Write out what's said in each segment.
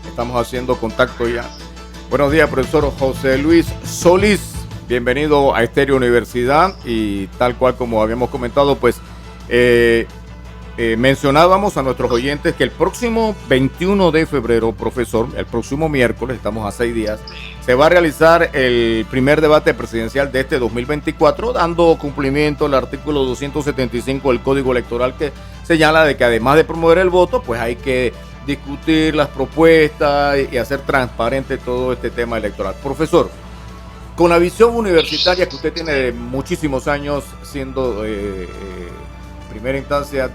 Estamos haciendo contacto ya. Buenos días, profesor José Luis Solís. Bienvenido a Estéreo Universidad y tal cual como habíamos comentado, pues mencionábamos a nuestros oyentes que el próximo 21 de febrero, profesor, el próximo miércoles, estamos a 6 días, se va a realizar el primer debate presidencial de este 2024, dando cumplimiento al artículo 275 del Código Electoral que señala de que además de promover el voto, pues hay que discutir las propuestas y hacer transparente todo este tema electoral. Profesor, con la visión universitaria que usted tiene de muchísimos años siendo primera instancia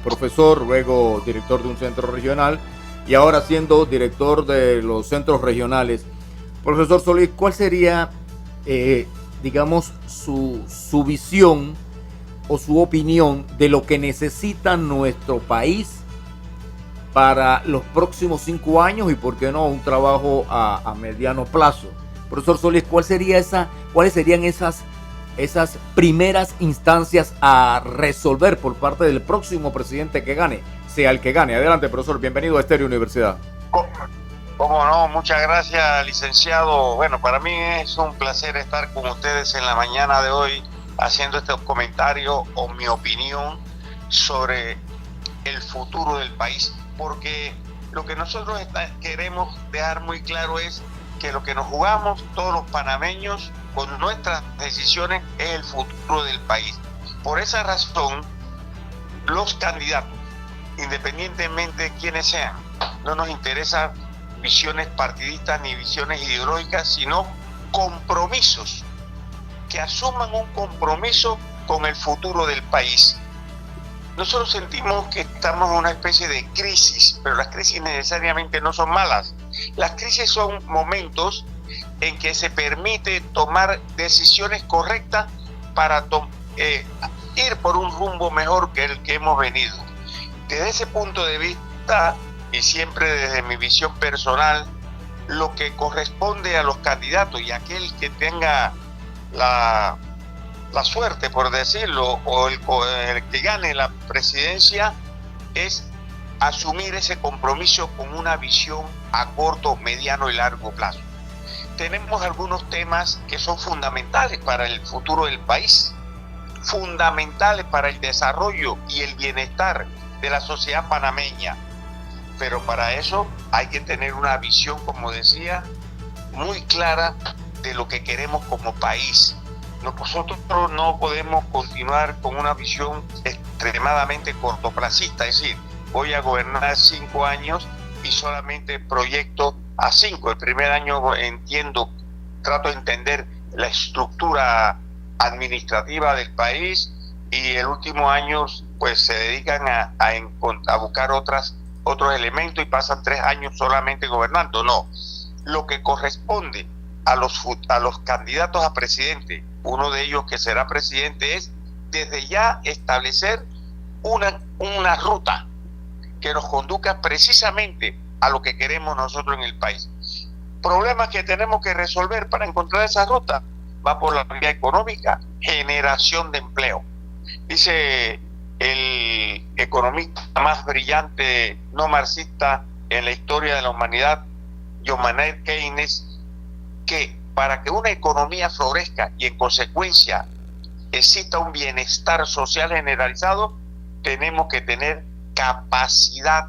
profesor, luego director de un centro regional y ahora siendo director de los centros regionales, profesor Solís, ¿cuál sería, digamos, su visión o su opinión de lo que necesita nuestro país para los próximos 5 años y, por qué no, un trabajo a mediano plazo? Profesor Solís, ¿cuáles serían esas primeras instancias a resolver por parte del próximo presidente que gane, sea el que gane? Adelante, profesor, bienvenido a Estéreo Universidad. Cómo no, muchas gracias, licenciado. Bueno, para mí es un placer estar con ustedes en la mañana de hoy haciendo este comentario o mi opinión sobre el futuro del país, porque lo que nosotros queremos dejar muy claro es que lo que nos jugamos todos los panameños con nuestras decisiones es el futuro del país. Por esa razón, los candidatos, independientemente de quiénes sean, no nos interesan visiones partidistas ni visiones ideológicas, sino compromisos, que asuman un compromiso con el futuro del país. Nosotros sentimos que estamos en una especie de crisis, pero las crisis necesariamente no son malas. Las crisis son momentos en que se permite tomar decisiones correctas para ir por un rumbo mejor que el que hemos venido. Desde ese punto de vista, y siempre desde mi visión personal, lo que corresponde a los candidatos y aquel que tenga la suerte, por decirlo, o el que gane la presidencia, es asumir ese compromiso con una visión a corto, mediano y largo plazo. Tenemos algunos temas que son fundamentales para el futuro del país, fundamentales para el desarrollo y el bienestar de la sociedad panameña, pero para eso hay que tener una visión, como decía, muy clara de lo que queremos como país. Nosotros no podemos continuar con una visión extremadamente cortoplacista, es decir, voy a gobernar 5 años y solamente proyecto a 5. El primer año trato de entender la estructura administrativa del país y el último año pues se dedican a buscar otros elementos y pasan 3 años solamente gobernando. No, lo que corresponde a los candidatos a presidente, uno de ellos que será presidente, es desde ya establecer una ruta que nos conduzca precisamente a lo que queremos nosotros en el país. Problemas que tenemos que resolver para encontrar esa ruta va por la vía económica, generación de empleo. Dice el economista más brillante no marxista en la historia de la humanidad, John Maynard Keynes, que para que una economía florezca y en consecuencia exista un bienestar social generalizado, tenemos que tener capacidad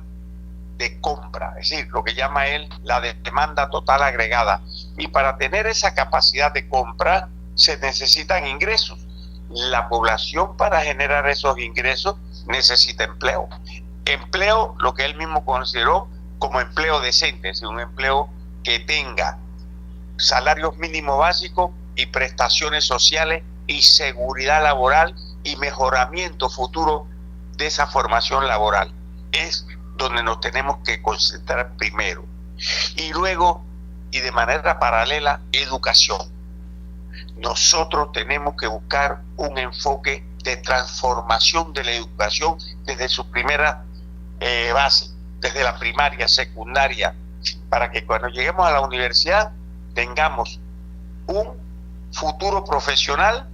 de compra, es decir, lo que llama él la demanda total agregada. Y para tener esa capacidad de compra se necesitan ingresos. La población, para generar esos ingresos, necesita empleo. Empleo, lo que él mismo consideró como empleo decente, es decir, un empleo que tenga salarios mínimos básicos y prestaciones sociales y seguridad laboral y mejoramiento futuro de esa formación laboral. Es donde nos tenemos que concentrar primero. Y luego, y de manera paralela, educación. Nosotros tenemos que buscar un enfoque de transformación de la educación desde su primera base, desde la primaria, secundaria, para que cuando lleguemos a la universidad tengamos un futuro profesional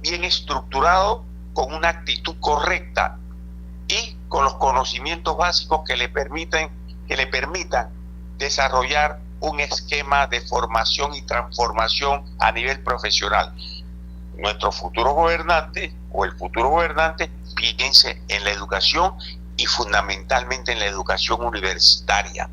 bien estructurado, con una actitud correcta y con los conocimientos básicos que le permitan desarrollar un esquema de formación y transformación a nivel profesional. Nuestro futuro gobernante o el futuro gobernante piense en la educación y fundamentalmente en la educación universitaria,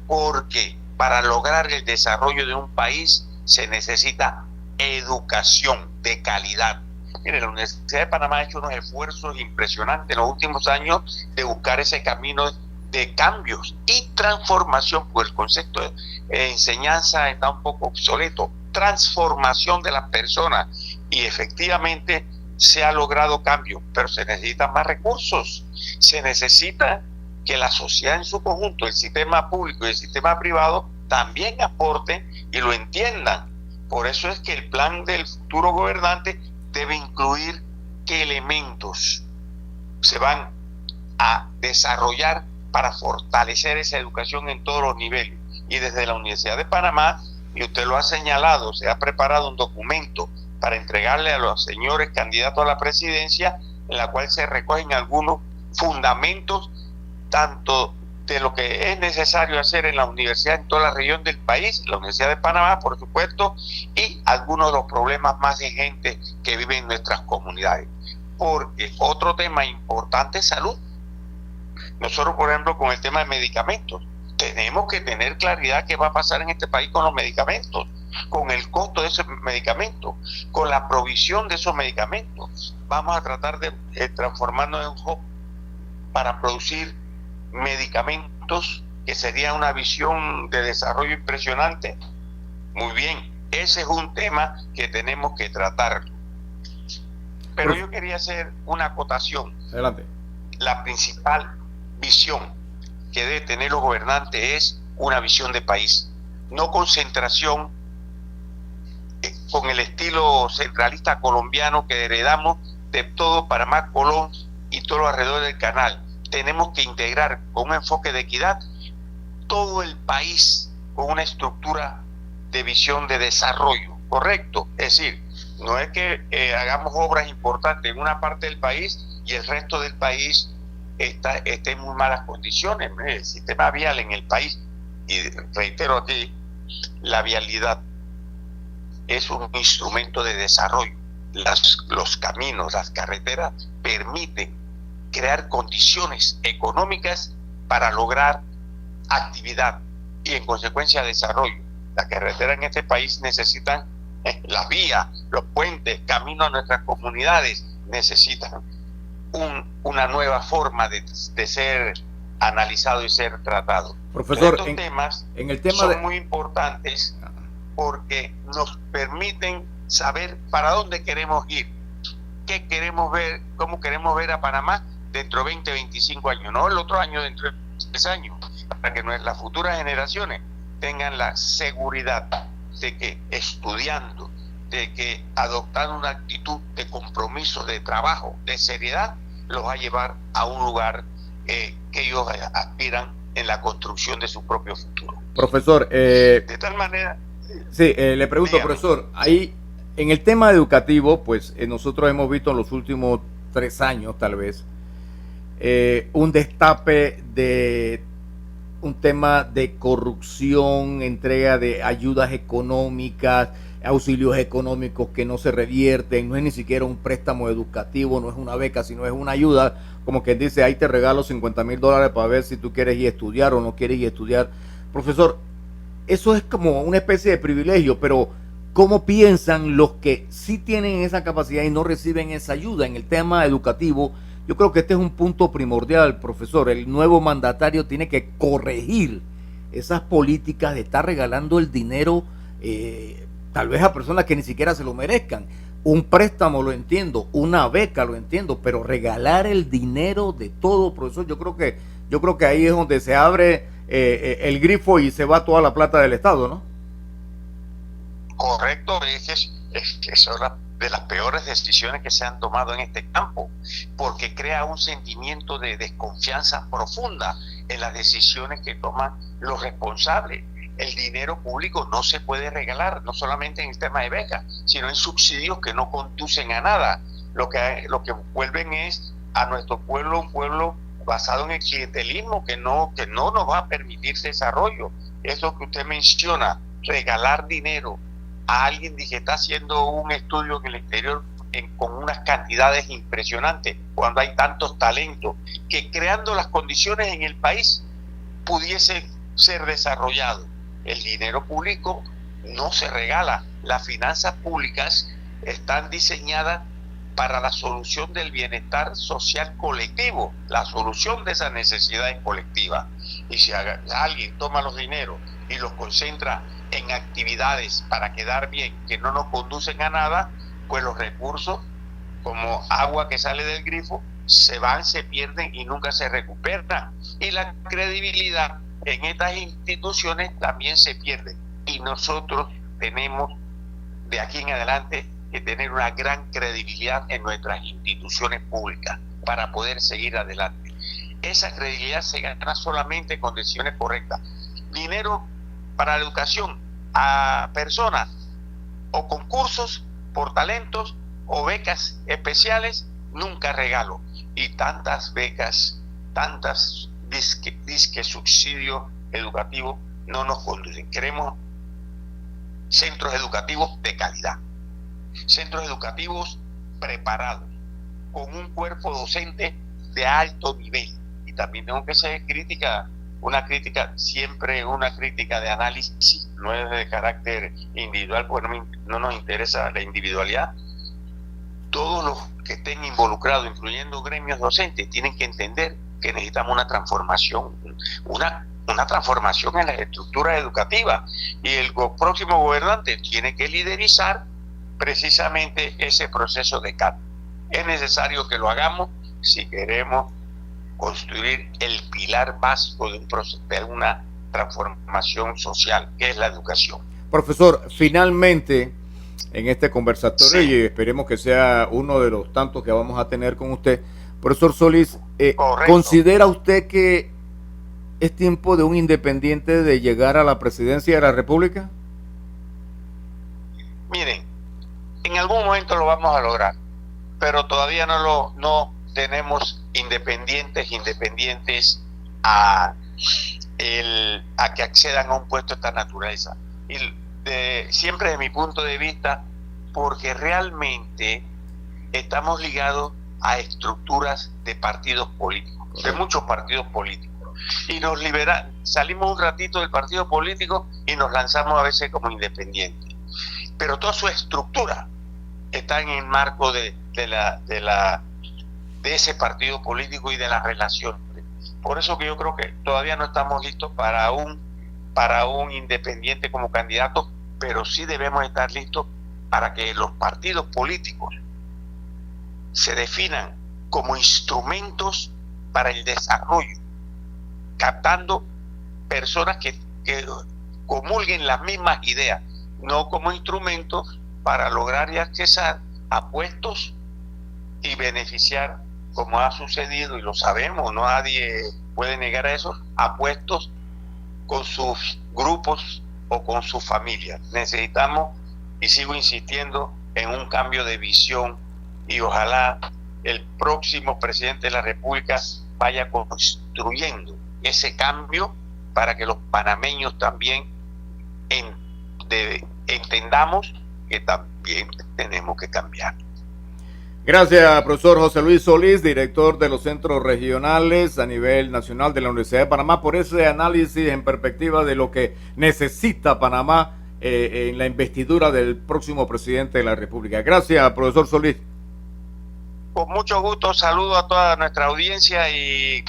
porque para lograr el desarrollo de un país se necesita educación de calidad. Mire, la Universidad de Panamá ha hecho unos esfuerzos impresionantes en los últimos años de buscar ese camino de cambios y transformación, porque el concepto de enseñanza está un poco obsoleto, transformación de las personas, y efectivamente se ha logrado cambio, pero se necesitan más recursos, se necesita que la sociedad en su conjunto, el sistema público y el sistema privado, también aporten y lo entiendan. Por eso es que el plan del futuro gobernante debe incluir qué elementos se van a desarrollar para fortalecer esa educación en todos los niveles. Y desde la Universidad de Panamá, y usted lo ha señalado, se ha preparado un documento para entregarle a los señores candidatos a la presidencia, en la cual se recogen algunos fundamentos, tanto de lo que es necesario hacer en la universidad en toda la región del país, la Universidad de Panamá, por supuesto, y algunos de los problemas más ingentes que viven en nuestras comunidades. Porque otro tema importante es salud. Nosotros, por ejemplo, con el tema de medicamentos, tenemos que tener claridad qué va a pasar en este país con los medicamentos, con el costo de esos medicamentos, con la provisión de esos medicamentos. Vamos a tratar de transformarnos en un hub para producir medicamentos, que sería una visión de desarrollo impresionante. Muy bien, ese es un tema que tenemos que tratar. Pero yo quería hacer una acotación. Adelante. La principal visión que debe tener los gobernantes es una visión de país, no concentración con el estilo centralista colombiano que heredamos de todo Panamá, Colón y todo lo alrededor del canal. Tenemos que integrar con un enfoque de equidad todo el país con una estructura de visión de desarrollo, ¿correcto? Es decir, no es que hagamos obras importantes en una parte del país y el resto del país está en muy malas condiciones. El sistema vial en el país, y reitero aquí, la vialidad es un instrumento de desarrollo. Los caminos, las carreteras permiten crear condiciones económicas para lograr actividad y en consecuencia desarrollo. Las carreteras en este país necesitan las vías, los puentes, caminos a nuestras comunidades, necesitan una nueva forma de ser analizado y ser tratado. Profesor, estos temas en el tema son muy importantes porque nos permiten saber para dónde queremos ir, qué queremos ver, cómo queremos ver a Panamá dentro de 20, 25 años, no el otro año, dentro de 3 años, para que las futuras generaciones tengan la seguridad de que estudiando, de que adoptando una actitud de compromiso, de trabajo, de seriedad, los va a llevar a un lugar que ellos aspiran en la construcción de su propio futuro. Profesor, de tal manera... Sí, le pregunto, dígame. Profesor, ahí en el tema educativo, pues nosotros hemos visto en los últimos 3 años, tal vez, un destape de un tema de corrupción, entrega de ayudas económicas, auxilios económicos que no se revierten, no es ni siquiera un préstamo educativo, no es una beca, sino es una ayuda, como quien dice, ahí te regalo $50,000 para ver si tú quieres ir a estudiar o no quieres ir a estudiar. Profesor, eso es como una especie de privilegio, pero ¿cómo piensan los que sí tienen esa capacidad y no reciben esa ayuda en el tema educativo? Yo creo que este es un punto primordial, profesor. El nuevo mandatario tiene que corregir esas políticas de estar regalando el dinero tal vez a personas que ni siquiera se lo merezcan. Un préstamo lo entiendo, una beca lo entiendo, pero regalar el dinero de todo, profesor, yo creo que ahí es donde se abre el grifo y se va toda la plata del Estado, ¿no? Correcto, es son de las peores decisiones que se han tomado en este campo, porque crea un sentimiento de desconfianza profunda en las decisiones que toman los responsables. El dinero público no se puede regalar, no solamente en el tema de becas, sino en subsidios que no conducen a nada. Lo que vuelven es a nuestro pueblo un pueblo basado en el clientelismo que no nos va a permitir desarrollo. eso que usted menciona, regalar dinero a alguien que está haciendo un estudio en el exterior con unas cantidades impresionantes, cuando hay tantos talentos que creando las condiciones en el país pudiesen ser desarrollados. El dinero público no se regala. Las finanzas públicas están diseñadas para la solución del bienestar social colectivo, la solución de esas necesidades colectivas. Y si alguien toma los dineros y los concentra en actividades para quedar bien, que no nos conducen a nada, pues los recursos, como agua que sale del grifo, se van, se pierden y nunca se recuperan. Y la credibilidad en estas instituciones también se pierde. Y nosotros tenemos de aquí en adelante que tener una gran credibilidad en nuestras instituciones públicas para poder seguir adelante. Esa credibilidad se gana solamente con decisiones correctas. Dinero para la educación a personas o concursos por talentos o becas especiales, nunca regalo. Y tantas becas, tantas disque subsidio educativo no nos conducen. Queremos centros educativos de calidad, centros educativos preparados, con un cuerpo docente de alto nivel. Y también tengo que ser crítica, siempre una crítica de análisis, no es de carácter individual, porque no nos interesa la individualidad. Todos los que estén involucrados, incluyendo gremios docentes, tienen que entender que necesitamos una transformación, una transformación en las estructuras educativas, y el próximo gobernante tiene que liderizar precisamente ese proceso de cambio. Es necesario que lo hagamos si queremos construir el pilar básico de una transformación social, que es la educación. Profesor, finalmente en este conversatorio, sí, y esperemos que sea uno de los tantos que vamos a tener con usted, profesor Solís, ¿considera usted que es tiempo de un independiente de llegar a la presidencia de la República? Miren, en algún momento lo vamos a lograr, pero todavía no tenemos independientes a que accedan a un puesto de esta naturaleza. Y siempre desde mi punto de vista, porque realmente estamos ligados a estructuras de partidos políticos, de muchos partidos políticos. Y salimos un ratito del partido político y nos lanzamos a veces como independientes. Pero toda su estructura está en el marco de ese partido político y de las relaciones. Por eso que yo creo que todavía no estamos listos para un independiente como candidato, pero sí debemos estar listos para que los partidos políticos se definan como instrumentos para el desarrollo, captando personas que comulguen las mismas ideas, no como instrumentos para lograr y accesar a puestos y beneficiar, como ha sucedido y lo sabemos, nadie puede negar a eso, a puestos con sus grupos o con sus familias. Necesitamos, y sigo insistiendo, en un cambio de visión, y ojalá el próximo presidente de la República vaya construyendo ese cambio para que los panameños también entendamos que también tenemos que cambiar. Gracias, profesor José Luis Solís, director de los centros regionales a nivel nacional de la Universidad de Panamá, por ese análisis en perspectiva de lo que necesita Panamá en la investidura del próximo presidente de la República. Gracias, profesor Solís. Con mucho gusto, saludo a toda nuestra audiencia y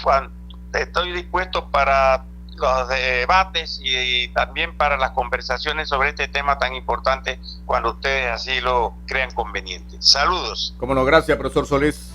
estoy dispuesto para los debates y también para las conversaciones sobre este tema tan importante cuando ustedes así lo crean conveniente. Saludos. Cómo no, gracias, profesor Solís.